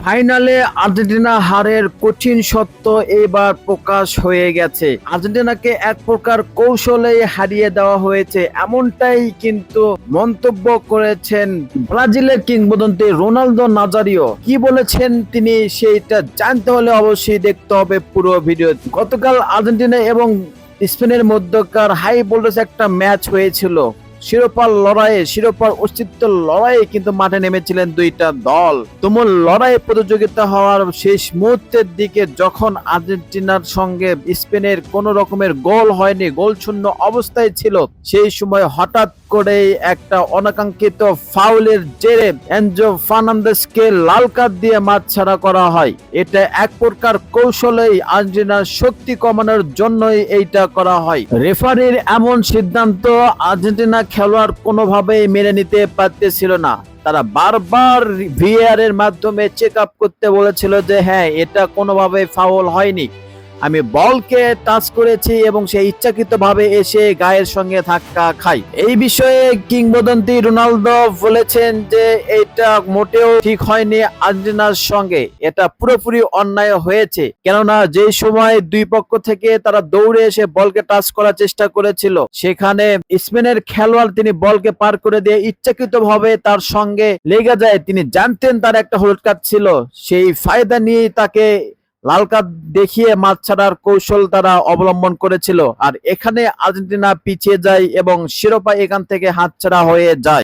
ফাইনালে আর্জেন্টিনা হারের কঠিন সত্য এবার প্রকাশ হয়ে গেছে। আর্জেন্টিনাকে এক প্রকার কৌশলেই হারিয়ে দেওয়া হয়েছে, এমনটাই কিন্তু মন্তব্য করেছেন ব্রাজিলের কিংবদন্তি রোনালদো নাজারিও। কি বলেছেন তিনি সেইটা জানতে হলে অবশ্যই দেখতে হবে পুরো ভিডিও। গতকাল আর্জেন্টিনা এবং স্পেনের মধ্যকার হাই ভোল্টেজ একটা ম্যাচ হয়েছিল। শিরোপার অস্তিত্ব লড়াইয়ে কিন্তু মাঠে নেমেছিলেন দুইটা দল। তুমুল লড়াই প্রতিযোগিতা হওয়ার শেষ মুহূর্তের দিকে যখন আর্জেন্টিনার সঙ্গে স্পেনের কোনো রকমের গোল হয়নি, গোল শূন্য অবস্থায় ছিল, সেই সময় হঠাৎ করেই একটা অনাকাঙ্ক্ষিত ফাউলের জেরে এনজো ফার্নান্দেজকে লাল কার্ড দিয়ে মাঠ ছাড়া করা হয়। এটা এক প্রকার কৌশলেই আর্জেন্টিনার শক্তি কমানোর জন্যই এইটা করা হয়। রেফারির এমন সিদ্ধান্ত আর্জেন্টিনা খেলোয়াড় কোনোভাবেই মেনে নিতে পারতেছিল না। তারা বারবার ভিএআর এর মাধ্যমে চেক আপ করতে বলেছিল যে হ্যাঁ, এটা কোনোভাবেই ফাউল হয়নি, আমি বলকে টাচ করেছি এবং সে ইচ্ছাকৃতভাবে এসে গায়ের সঙ্গে ধাক্কা খায়। এই বিষয়ে কিংবদন্তি রোনালদো বলেছেন যে এটা মোটেও ঠিক হয়নি আর্জেন্টিনার সঙ্গে, এটা পুরোপুরি অন্যায় হয়েছে। কেননা যে সময় দুই পক্ষ থেকে তারা দৌড়ে এসে বলকে টাচ করার চেষ্টা করেছিল, সেখানে স্পেনের খেলোয়াড় তিনি বলকে পার করে দিয়ে ইচ্ছাকৃতভাবে তার সঙ্গে লেগে যায়। তিনি জানতেন তার একটা হলুদ কার্ড ছিল, সেই ফায়দা নিয়ে তাকে লাল কার্ড দেখিয়ে মাঠ ছাড়ার কৌশল তারা অবলম্বন করেছিল। আর এখানে আর্জেন্টিনা পিছিয়ে যায় এবং শিরোপা এখান থেকে হাতছাড়া হয়ে যায়।